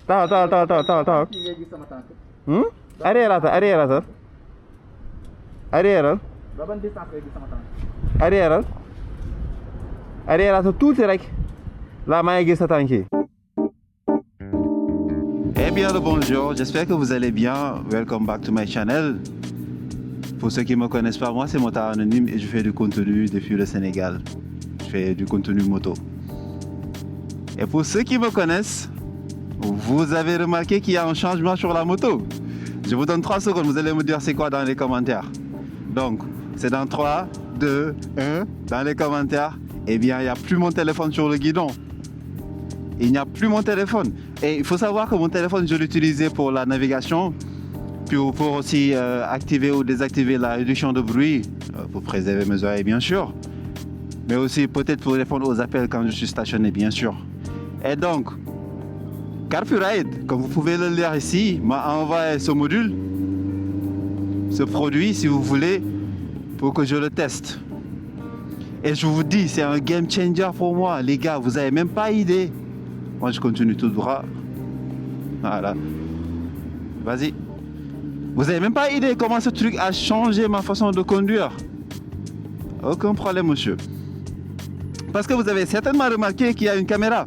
taxaw. Arrière sa. Arrière. Arrière sa tuuti rek. Là maa ngi gis sa tànk yi. Eh bien le bonjour, j'espère que vous allez bien. Welcome back to my channel. Pour ceux qui ne me connaissent pas, moi c'est Motard Anonyme et je fais du contenu depuis le Sénégal. Je fais du contenu moto. Et pour ceux qui me connaissent, vous avez remarqué qu'il y a un changement sur la moto. Je vous donne 3 secondes, vous allez me dire c'est quoi dans les commentaires. Donc, c'est dans 3, 2, 1, dans les commentaires. Eh bien, il n'y a plus mon téléphone sur le guidon. Il n'y a plus mon téléphone. Et il faut savoir que mon téléphone, je l'utilisais pour la navigation, puis pour aussi activer ou désactiver la réduction de bruit, pour préserver mes oreilles bien sûr, mais aussi peut-être pour répondre aux appels quand je suis stationné bien sûr. Et donc, Carfuride, comme vous pouvez le lire ici, m'a envoyé ce module, ce produit si vous voulez, pour que je le teste. Et je vous dis, c'est un game changer pour moi, les gars, vous n'avez même pas idée. Moi je continue tout droit. Voilà. Vas-y. Vous n'avez même pas idée comment ce truc a changé ma façon de conduire. Aucun problème, monsieur. Parce que vous avez certainement remarqué qu'il y a une caméra.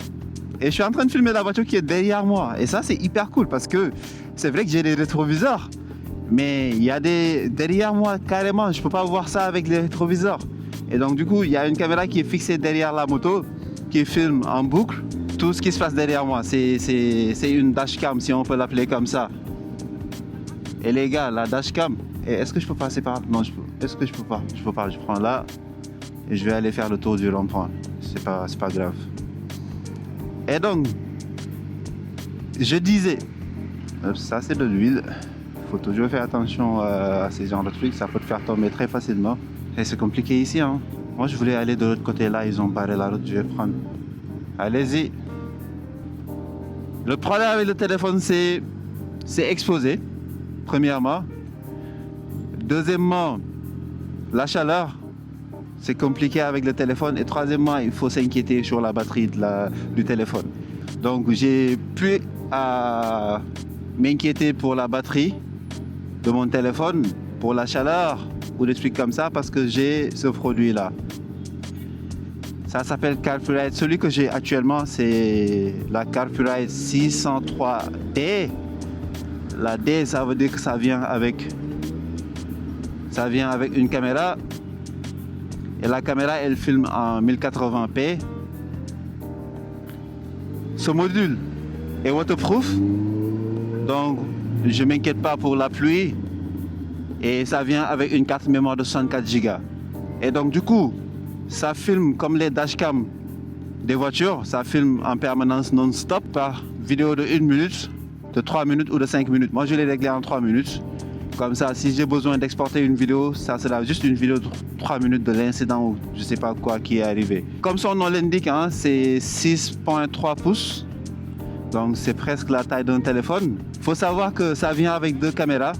Et je suis en train de filmer la voiture qui est derrière moi. Et ça, c'est hyper cool parce que c'est vrai que j'ai des rétroviseurs. Mais il y a des... Derrière moi, carrément, je ne peux pas voir ça avec les rétroviseurs. Et donc, du coup, il y a une caméra qui est fixée derrière la moto, qui filme en boucle tout ce qui se passe derrière moi. C'est une dashcam, si on peut l'appeler comme ça. Et les gars, la dashcam, est-ce que je peux passer par... Non, je peux. Est-ce que je peux pas? Je peux pas, je prends là et je vais aller faire le tour du rond-point. C'est pas grave. Et donc, je disais, ça c'est de l'huile. Il faut toujours faire attention à ces genres de trucs, ça peut te faire tomber très facilement. Et c'est compliqué ici, hein. Moi je voulais aller de l'autre côté là, ils ont barré la route, je vais prendre. Allez-y. Le problème avec le téléphone, c'est exposé. Premièrement. Deuxièmement, la chaleur, c'est compliqué avec le téléphone. Et troisièmement, il faut s'inquiéter sur la batterie du téléphone. Donc, j'ai plus à m'inquiéter pour la batterie de mon téléphone, pour la chaleur ou des trucs comme ça, parce que j'ai ce produit-là. Ça s'appelle Carfuride. Celui que j'ai actuellement, c'est la Carfuride 603D. La D, ça veut dire que ça vient avec une caméra. Et la caméra, elle filme en 1080p. Ce module est waterproof. Donc, je ne m'inquiète pas pour la pluie. Et ça vient avec une carte mémoire de 64 Go. Et donc, du coup, ça filme comme les dashcams des voitures. Ça filme en permanence non-stop par vidéo de 1 minute, de 3 minutes ou de 5 minutes. Moi, je l'ai réglé en 3 minutes. Comme ça, si j'ai besoin d'exporter une vidéo, ça sera juste une vidéo de 3 minutes de l'incident ou je sais pas quoi qui est arrivé. Comme son nom l'indique, hein, c'est 6.3 pouces. Donc c'est presque la taille d'un téléphone. Il faut savoir que ça vient avec 2 caméras.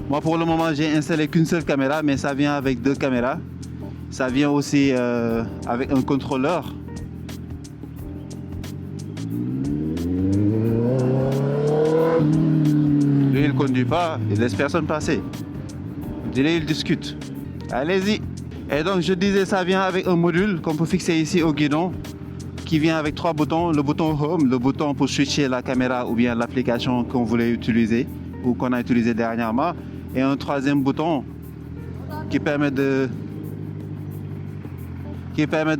Moi pour le moment, j'ai installé qu'une seule caméra, mais ça vient avec 2 caméras. Ça vient aussi avec un contrôleur. Lui, il ne conduit pas, il laisse personne passer. Je dirais, il discute. Allez-y. Et donc, je disais, ça vient avec un module qu'on peut fixer ici au guidon, qui vient avec 3 boutons. Le bouton Home, le bouton pour switcher la caméra ou bien l'application qu'on voulait utiliser ou qu'on a utilisé dernièrement. Et un 3e bouton qui permet de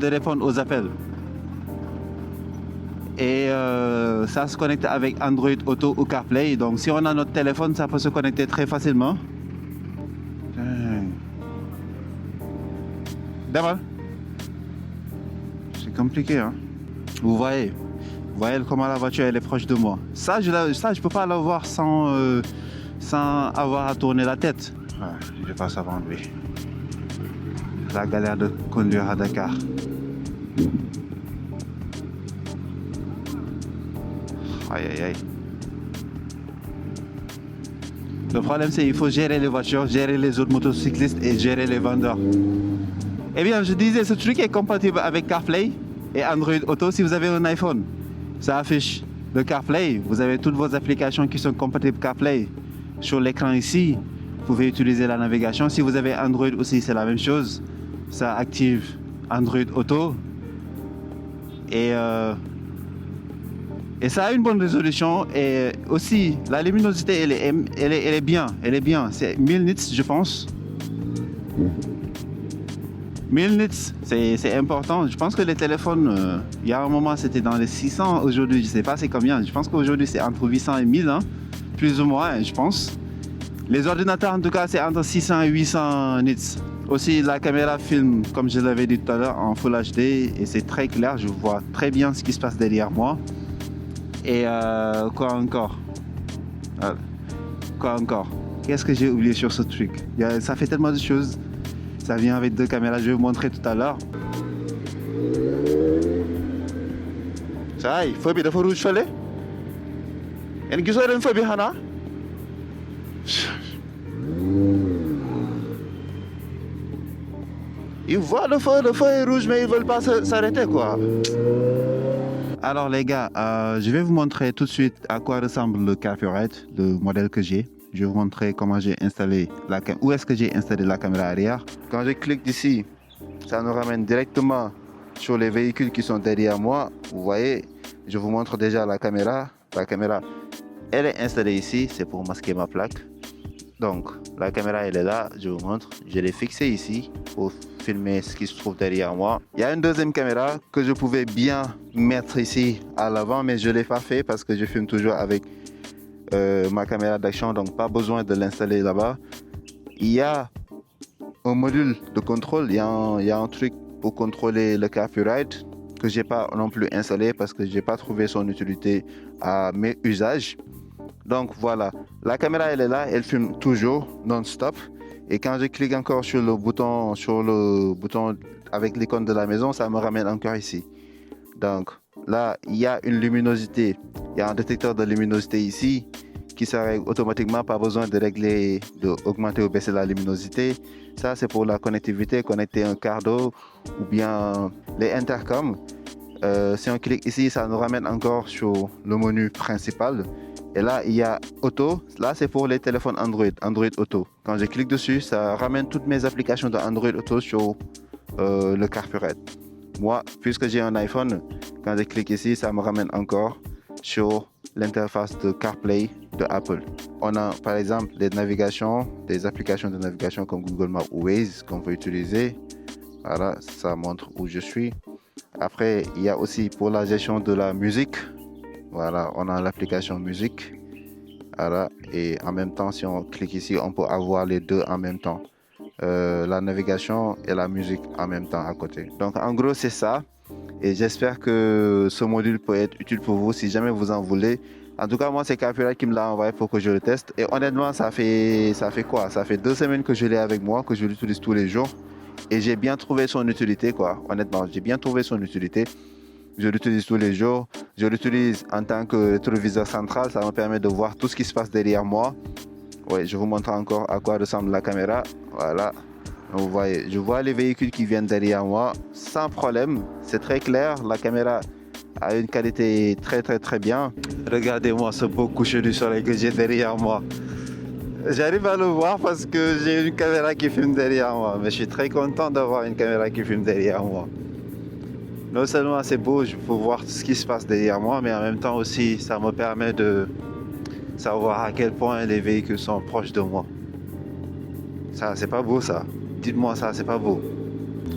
répondre aux appels. Et ça se connecte avec Android Auto ou CarPlay. Donc si on a notre téléphone, ça peut se connecter très facilement. D'abord, c'est compliqué, hein. Vous voyez comment la voiture elle est proche de moi. Ça, je peux pas l'avoir sans avoir à tourner la tête. Je passe avant lui. La galère de conduire à Dakar. Aïe aïe aïe. Le problème c'est qu'il faut gérer les voitures, gérer les autres motocyclistes et gérer les vendeurs. Eh bien je disais, ce truc est compatible avec CarPlay et Android Auto si vous avez un iPhone. Ça affiche le CarPlay. Vous avez toutes vos applications qui sont compatibles CarPlay sur l'écran ici. Vous pouvez utiliser la navigation. Si vous avez Android aussi, c'est la même chose. Ça active Android Auto. Et ça a une bonne résolution. Et aussi, la luminosité, elle est bien. Elle est bien. C'est 1000 nits, je pense. 1000 nits, c'est important. Je pense que les téléphones, il y a un moment, c'était dans les 600. Aujourd'hui, je ne sais pas c'est combien. Je pense qu'aujourd'hui, c'est entre 800 et 1000, hein, plus ou moins, je pense. Les ordinateurs, en tout cas, c'est entre 600 et 800 nits. Aussi, la caméra filme, comme je l'avais dit tout à l'heure, en Full HD. Et c'est très clair. Je vois très bien ce qui se passe derrière moi. Et quoi encore? Quoi encore? Qu'est-ce que j'ai oublié sur ce truc? Ça fait tellement de choses. Ça vient avec 2 caméras, je vais vous montrer tout à l'heure. Ça y est, feu bi dafa rouge fële. Yéen gisoo leen feu bi xanaa? Ils voient le feu est rouge, mais ils veulent pas s'arrêter quoi. Alors les gars, je vais vous montrer tout de suite à quoi ressemble le Carpurate, le modèle que j'ai. Je vais vous montrer comment j'ai installé où est-ce que j'ai installé la caméra arrière. Quand je clique ici, ça nous ramène directement sur les véhicules qui sont derrière moi. Vous voyez, je vous montre déjà la caméra. La caméra, elle est installée ici, c'est pour masquer ma plaque. Donc, la caméra, elle est là, je vous montre. Je l'ai fixée ici pour filmer ce qui se trouve derrière moi. Il y a une deuxième caméra que je pouvais bien mettre ici à l'avant, mais je ne l'ai pas fait parce que je filme toujours avec ma caméra d'action, donc pas besoin de l'installer là-bas. Il y a un module de contrôle, il y a un truc pour contrôler le Carpurate que j'ai pas non plus installé parce que j'ai pas trouvé son utilité à mes usages. Donc voilà, la caméra elle est là, elle filme toujours non-stop. Et quand je clique encore sur le bouton avec l'icône de la maison, ça me ramène encore ici. Donc là, il y a une luminosité, il y a un détecteur de luminosité ici qui se règle automatiquement, pas besoin de régler, d'augmenter ou baisser la luminosité. Ça, c'est pour la connectivité, connecter un cardo ou bien les intercoms. Si on clique ici, ça nous ramène encore sur le menu principal. Et là, il y a Auto. Là, c'est pour les téléphones Android, Android Auto. Quand je clique dessus, ça ramène toutes mes applications de Android Auto sur le Carpurate. Moi, puisque j'ai un iPhone, quand je clique ici, ça me ramène encore sur l'interface de CarPlay de Apple. On a par exemple des navigations, des applications de navigation comme Google Maps ou Waze qu'on peut utiliser. Voilà, ça montre où je suis. Après, il y a aussi pour la gestion de la musique. Voilà, on a l'application musique. Voilà, et en même temps, si on clique ici, on peut avoir les deux en même temps. La navigation et la musique en même temps à côté. Donc en gros, c'est ça. Et j'espère que ce module peut être utile pour vous si jamais vous en voulez. En tout cas, moi, c'est Carpurate qui me l'a envoyé pour que je le teste. Et honnêtement, ça fait quoi? Ça fait 2 semaines que je l'ai avec moi, que je l'utilise tous les jours. Et j'ai bien trouvé son utilité, quoi. Honnêtement, j'ai bien trouvé son utilité. Je l'utilise tous les jours. Je l'utilise en tant que rétroviseur central. Ça me permet de voir tout ce qui se passe derrière moi. Oui, je vous montre encore à quoi ressemble la caméra. Voilà. Vous voyez, je vois les véhicules qui viennent derrière moi sans problème. C'est très clair. La caméra a une qualité très bien. Regardez-moi ce beau coucher du soleil que j'ai derrière moi. J'arrive à le voir parce que j'ai une caméra qui filme derrière moi. Mais je suis très content d'avoir une caméra qui filme derrière moi. Non seulement c'est beau, je peux voir ce qui se passe derrière moi, mais en même temps aussi, ça me permet de savoir à quel point les véhicules sont proches de moi. Ça, c'est pas beau ça. Dites-moi ça, c'est pas beau.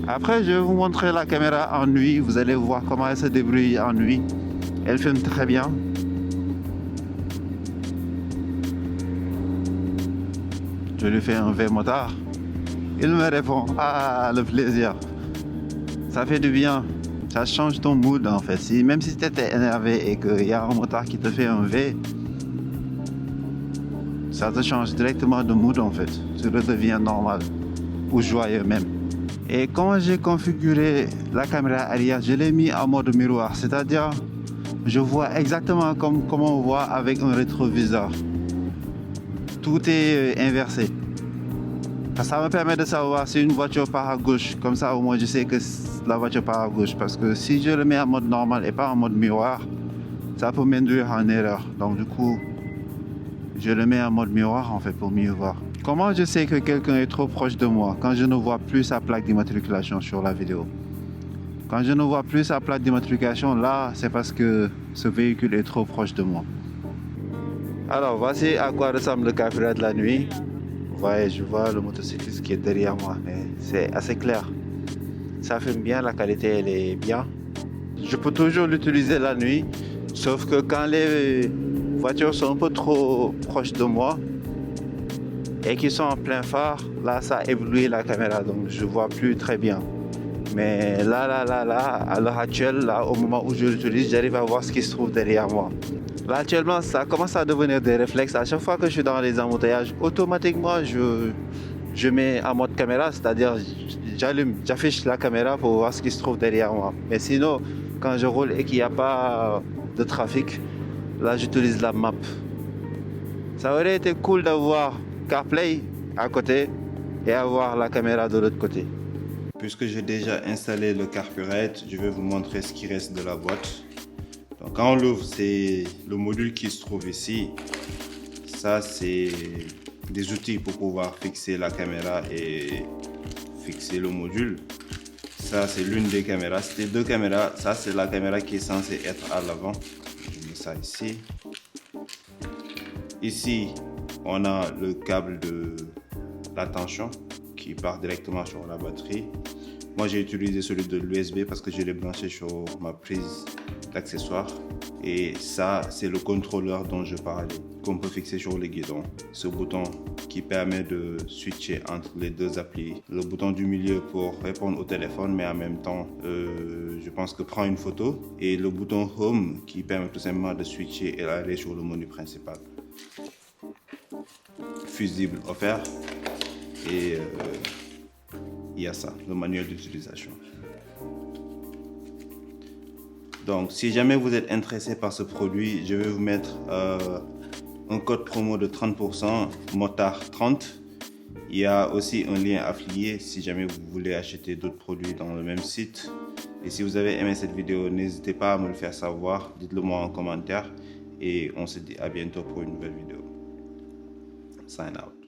Après, je vais vous montrer la caméra en nuit. Vous allez voir comment elle se débrouille en nuit. Elle filme très bien. Je lui fais un V motard. Il me répond. Ah, le plaisir. Ça fait du bien. Ça change ton mood en fait. Même si tu étais énervé et qu'il y a un motard qui te fait un V, ça te change directement de mood en fait. Tu redeviens normal ou joyeux même. Et quand j'ai configuré la caméra arrière, je l'ai mis en mode miroir, c'est-à-dire je vois exactement comme on voit avec un rétroviseur. Tout est inversé. Ça me permet de savoir si une voiture part à gauche, comme ça au moins je sais que la voiture part à gauche. Parce que si je le mets en mode normal et pas en mode miroir, ça peut m'induire en erreur. Donc du coup, je le mets en mode miroir en fait pour mieux voir. Comment je sais que quelqu'un est trop proche de moi quand je ne vois plus sa plaque d'immatriculation sur la vidéo? Quand je ne vois plus sa plaque d'immatriculation, là, c'est parce que ce véhicule est trop proche de moi. Alors, voici à quoi ressemble le carburant de la nuit. Vous voyez, je vois le motocycliste qui est derrière moi, mais c'est assez clair. Ça filme bien, la qualité elle est bien. Je peux toujours l'utiliser la nuit, sauf que quand les voitures sont un peu trop proches de moi et qu'ils sont en plein phare, là ça éblouit la caméra, donc je vois plus très bien. Mais là, à l'heure actuelle, là, au moment où je l'utilise, j'arrive à voir ce qui se trouve derrière moi. Là actuellement, ça commence à devenir des réflexes. À chaque fois que je suis dans les embouteillages, automatiquement je mets en mode caméra, c'est-à-dire j'affiche la caméra pour voir ce qui se trouve derrière moi. Mais sinon, quand je roule et qu'il n'y a pas de trafic, là j'utilise la map. Ça aurait été cool d'avoir CarPlay à côté et avoir la caméra de l'autre côté. Puisque j'ai déjà installé le carburette, je vais vous montrer ce qui reste de la boîte. Donc quand on l'ouvre, c'est le module qui se trouve ici. Ça, c'est des outils pour pouvoir fixer la caméra et fixer le module. Ça, c'est l'une des caméras. C'était deux caméras. Ça, c'est la caméra qui est censée être à l'avant. Je mets ça ici. Ici, on a le câble de la tension qui part directement sur la batterie. Moi, j'ai utilisé celui de l'USB parce que je l'ai branché sur ma prise d'accessoires. Et ça, c'est le contrôleur dont je parlais, qu'on peut fixer sur le guidon. Ce bouton qui permet de switcher entre les deux applis. Le bouton du milieu pour répondre au téléphone, mais en même temps, je pense que prendre une photo. Et le bouton Home qui permet tout simplement de switcher et aller sur le menu principal. Fusible offert. Et il y a ça, le manuel d'utilisation. Donc, si jamais vous êtes intéressé par ce produit, je vais vous mettre un code promo de 30%, Motard30. Il y a aussi un lien affilié si jamais vous voulez acheter d'autres produits dans le même site. Et si vous avez aimé cette vidéo, n'hésitez pas à me le faire savoir. Dites-le moi en commentaire. Et on se dit à bientôt pour une nouvelle vidéo. Sign out.